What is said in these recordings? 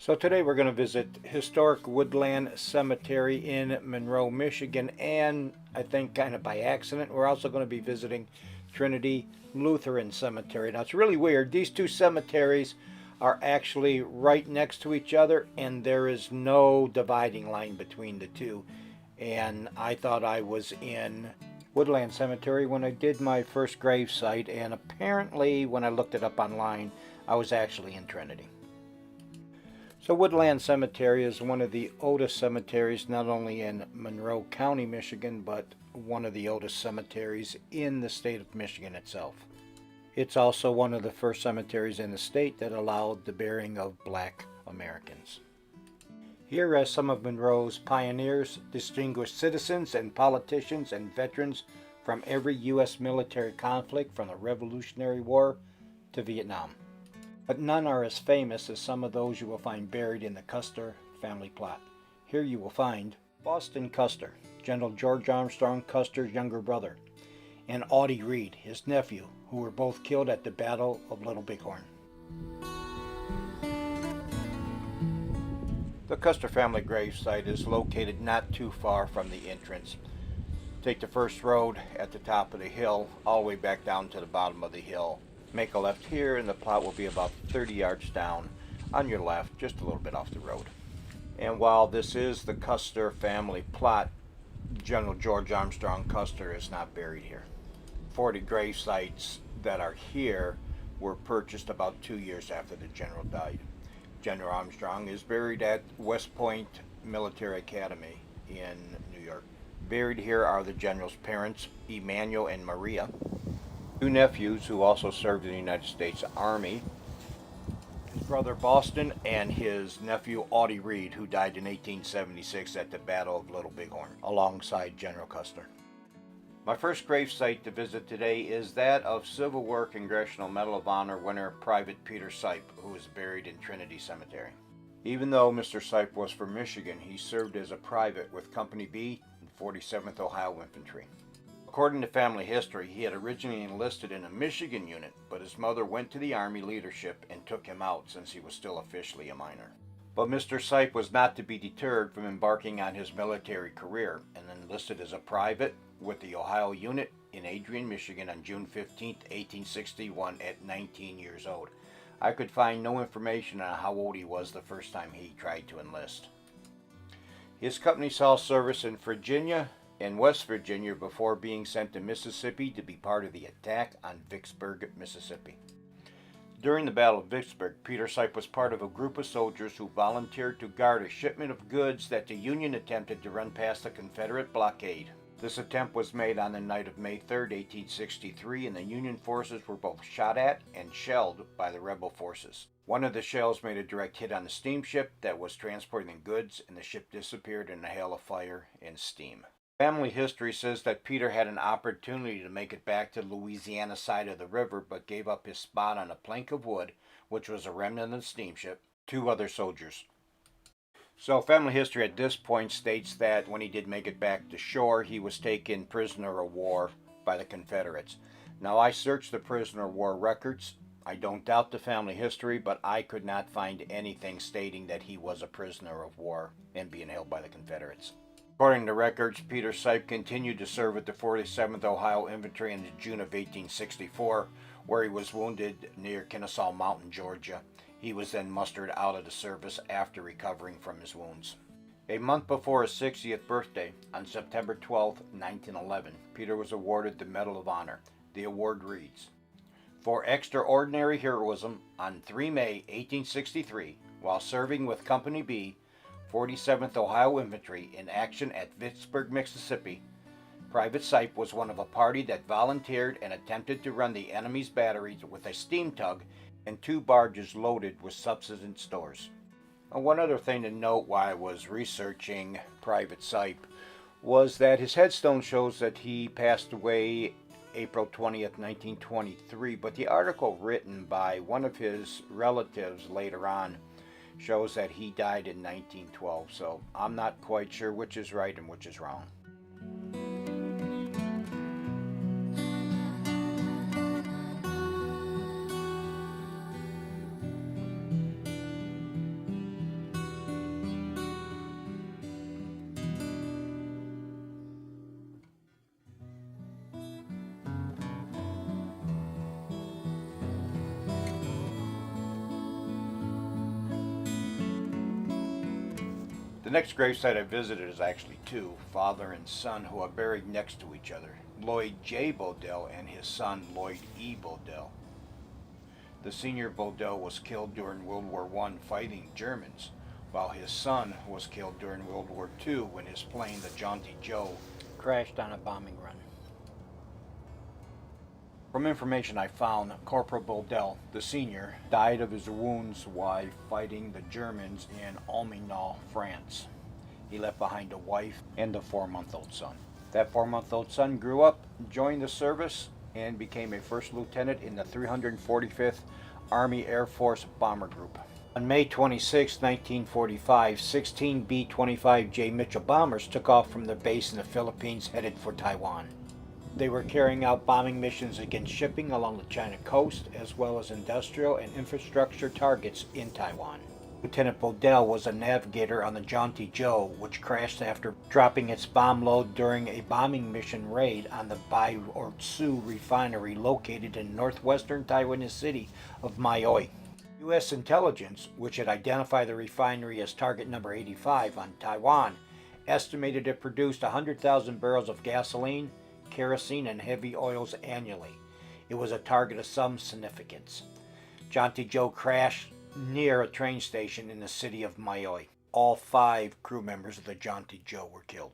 So today we're going to visit historic Woodland Cemetery in Monroe, Michigan, and I think kind of by accident we're also going to be visiting Trinity Lutheran Cemetery. Now it's really weird. These two cemeteries are actually right next to each other and there is no dividing line between the two. And I thought I was in Woodland Cemetery when I did my first gravesite, and apparently when I looked it up online I was actually in Trinity. So Woodland Cemetery is one of the oldest cemeteries not only in Monroe County, Michigan, but one of the oldest cemeteries in the state of Michigan itself. It's also one of the first cemeteries in the state that allowed the burying of Black Americans. Here are some of Monroe's pioneers, distinguished citizens, and politicians and veterans from every U.S. military conflict from the Revolutionary War to Vietnam. But none are as famous as some of those you will find buried in the Custer family plot. Here you will find Boston Custer, General George Armstrong Custer's younger brother, and Audie Reed, his nephew, who were both killed at the Battle of Little Bighorn. The Custer family gravesite is located not too far from the entrance. Take the first road at the top of the hill all the way back down to the bottom of the hill. Make a left here and the plot will be about 30 yards down on your left, just a little bit off the road. And while this is the Custer family plot, General George Armstrong Custer is not buried here. 40 grave sites that are here were purchased about 2 years after the general died. General Armstrong is buried at West Point Military Academy in New York. Buried here are the general's parents, Emmanuel and Maria, two nephews who also served in the United States Army, his brother Boston, and his nephew Audie Reed, who died in 1876 at the Battle of Little Bighorn, alongside General Custer. My first gravesite to visit today is that of Civil War Congressional Medal of Honor winner Private Peter Sipe, who is buried in Trinity Cemetery. Even though Mr. Sipe was from Michigan, he served as a private with Company B in 47th Ohio Infantry. According to family history, he had originally enlisted in a Michigan unit, but his mother went to the Army leadership and took him out since he was still officially a minor. But Mr. Sipe was not to be deterred from embarking on his military career and enlisted as a private with the Ohio unit in Adrian, Michigan on June 15, 1861 at 19 years old. I could find no information on how old he was the first time he tried to enlist. His company saw service in Virginia and West Virginia before being sent to Mississippi to be part of the attack on Vicksburg, Mississippi. During the Battle of Vicksburg, Peter Sipe was part of a group of soldiers who volunteered to guard a shipment of goods that the Union attempted to run past the Confederate blockade. This attempt was made on the night of May 3, 1863, and the Union forces were both shot at and shelled by the rebel forces. One of the shells made a direct hit on the steamship that was transporting the goods, and the ship disappeared in a hail of fire and steam. Family history says that Peter had an opportunity to make it back to the Louisiana side of the river, but gave up his spot on a plank of wood, which was a remnant of the steamship, to other soldiers. So family history at this point states that when he did make it back to shore, he was taken prisoner of war by the Confederates. Now I searched the prisoner of war records. I don't doubt the family history, but I could not find anything stating that he was a prisoner of war and being held by the Confederates. According to records, Peter Sipe continued to serve with the 47th Ohio Infantry into June of 1864, where he was wounded near Kennesaw Mountain, Georgia. He was then mustered out of the service after recovering from his wounds. A month before his 60th birthday, on September 12, 1911, Peter was awarded the Medal of Honor. The award reads, "For extraordinary heroism on 3 May 1863, while serving with Company B, 47th Ohio Infantry in action at Vicksburg, Mississippi, Private Sipe was one of a party that volunteered and attempted to run the enemy's batteries with a steam tug and 2 barges loaded with subsistence stores." One other thing to note while I was researching Private Sipe was that his headstone shows that he passed away April 20th, 1923, but the article written by one of his relatives later on shows that he died in 1912, so I'm not quite sure which is right and which is wrong. The next gravesite I visited is actually two, father and son, who are buried next to each other. Lloyd J Bodell and his son Lloyd E Bodell. The senior Bodell was killed during World War I fighting Germans, while his son was killed during World War II when his plane, the Jaunty Joe, crashed on a bombing run. From information I found, Corporal Bodell, the senior, died of his wounds while fighting the Germans in Overmeyer, France. He left behind a wife and a 4-month-old son. That 4-month-old son grew up, joined the service, and became a first lieutenant in the 345th Army Air Force Bomber Group. On May 26, 1945, 16 B-25J Mitchell bombers took off from their base in the Philippines headed for Taiwan. They were carrying out bombing missions against shipping along the China coast, as well as industrial and infrastructure targets in Taiwan. Lieutenant Bodell was a navigator on the Jaunty Joe, which crashed after dropping its bomb load during a bombing mission raid on the Bai Ortsu refinery located in northwestern Taiwanese city of Maoi. U.S. intelligence, which had identified the refinery as target number 85 on Taiwan, estimated it produced 100,000 barrels of gasoline, kerosene, and heavy oils annually. It was a target of some significance. Jaunty Joe crashed near a train station in the city of Maoi. All 5 crew members of the Jaunty Joe were killed.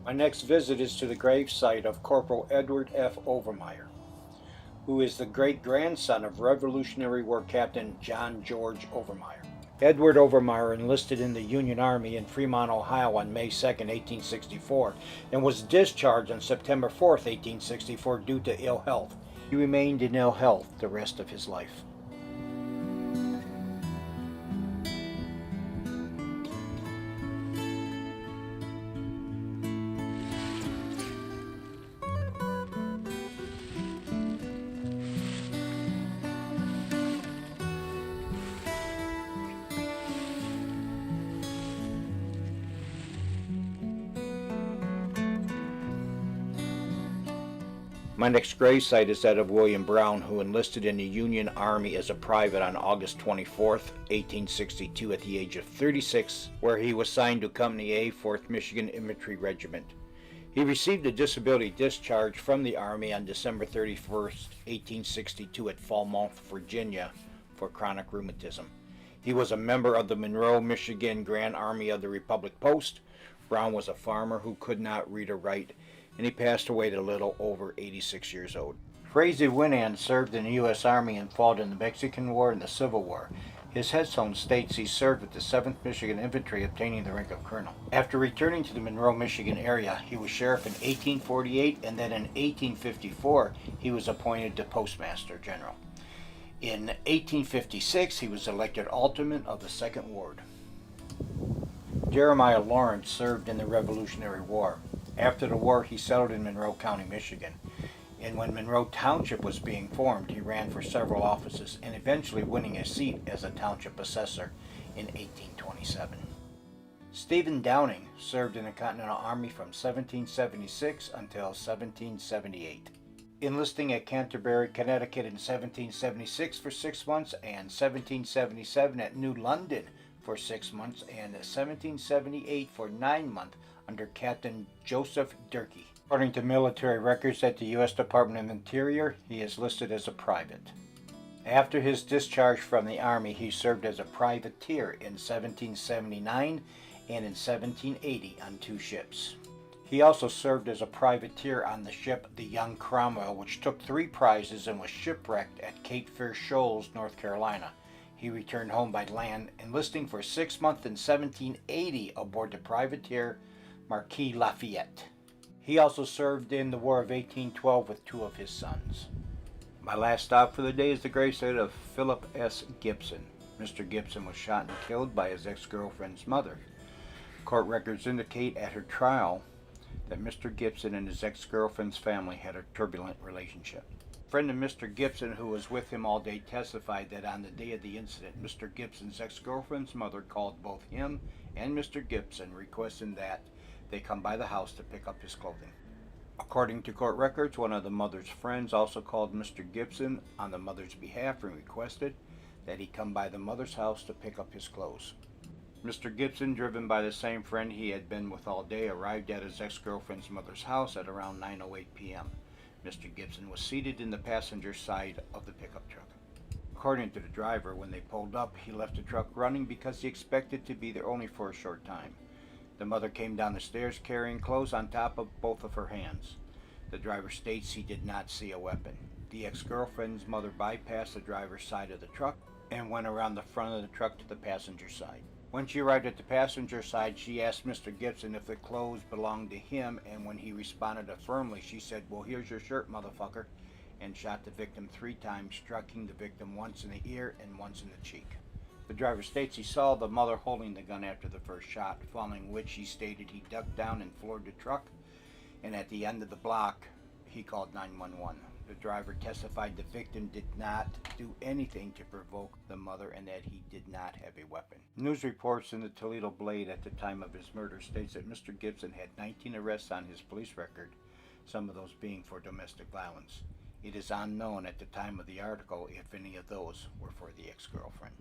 My next visit is to the gravesite of Corporal Edward F. Overmeyer, who is the great-grandson of Revolutionary War Captain John George Overmeyer. Edward Overmeyer enlisted in the Union Army in Fremont, Ohio on May 2, 1864, and was discharged on September 4, 1864 due to ill health. He remained in ill health the rest of his life. My next gravesite is that of William Brown, who enlisted in the Union Army as a private on August 24, 1862 at the age of 36, where he was signed to Company A, 4th Michigan Infantry Regiment. He received a disability discharge from the Army on December 31, 1862 at Falmouth, Virginia for chronic rheumatism. He was a member of the Monroe Michigan Grand Army of the Republic Post. Brown was a farmer who could not read or write, and he passed away at a little over 86 years old. Frazee Winans served in the U.S. Army and fought in the Mexican War and the Civil War. His headstone states he served with the 7th Michigan Infantry, obtaining the rank of colonel. After returning to the Monroe, Michigan area, he was sheriff in 1848, and then in 1854 he was appointed to Postmaster General. In 1856 he was elected alderman of the 2nd Ward. Jeremiah Lawrence served in the Revolutionary War. After the war, he settled in Monroe County, Michigan. And when Monroe Township was being formed, he ran for several offices and eventually winning a seat as a township assessor in 1827. Stephen Downing served in the Continental Army from 1776 until 1778. Enlisting at Canterbury, Connecticut in 1776 for 6 months and 1777 at New London for 6 months and 1778 for 9 months under Captain Joseph Durkee. According to military records at the U.S. Department of Interior, he is listed as a private. After his discharge from the Army, he served as a privateer in 1779 and in 1780 on 2 ships. He also served as a privateer on the ship the Young Cromwell, which took 3 prizes and was shipwrecked at Cape Fear Shoals, North Carolina. He returned home by land, enlisting for 6 months in 1780 aboard the privateer Marquis Lafayette. He also served in the War of 1812 with 2 of his sons. My last stop for the day is the gravesite of Philip S. Gibson. Mr. Gibson was shot and killed by his ex-girlfriend's mother. Court records indicate at her trial that Mr. Gibson and his ex-girlfriend's family had a turbulent relationship. A friend of Mr. Gibson, who was with him all day, testified that on the day of the incident, Mr. Gibson's ex-girlfriend's mother called both him and Mr. Gibson, requesting that They come by the house to pick up his clothing. According to court records, one of the mother's friends also called Mr. Gibson on the mother's behalf and requested that he come by the mother's house to pick up his clothes. Mr. Gibson, driven by the same friend he had been with all day, arrived at his ex-girlfriend's mother's house at around 9:08 p.m. Mr. Gibson was seated in the passenger side of the pickup truck. According to the driver, when they pulled up, he left the truck running because he expected to be there only for a short time. The mother came down the stairs carrying clothes on top of both of her hands. The driver states he did not see a weapon. The ex-girlfriend's mother bypassed the driver's side of the truck and went around the front of the truck to the passenger side. When she arrived at the passenger side, she asked Mr. Gibson if the clothes belonged to him, and when he responded affirmatively, she said, "Well, here's your shirt, motherfucker," and shot the victim 3 times, striking the victim once in the ear and once in the cheek. The driver states he saw the mother holding the gun after the first shot, following which he stated he ducked down and floored the truck, and at the end of the block, he called 911. The driver testified the victim did not do anything to provoke the mother and that he did not have a weapon. News reports in the Toledo Blade at the time of his murder states that Mr. Gibson had 19 arrests on his police record, some of those being for domestic violence. It is unknown at the time of the article if any of those were for the ex-girlfriend.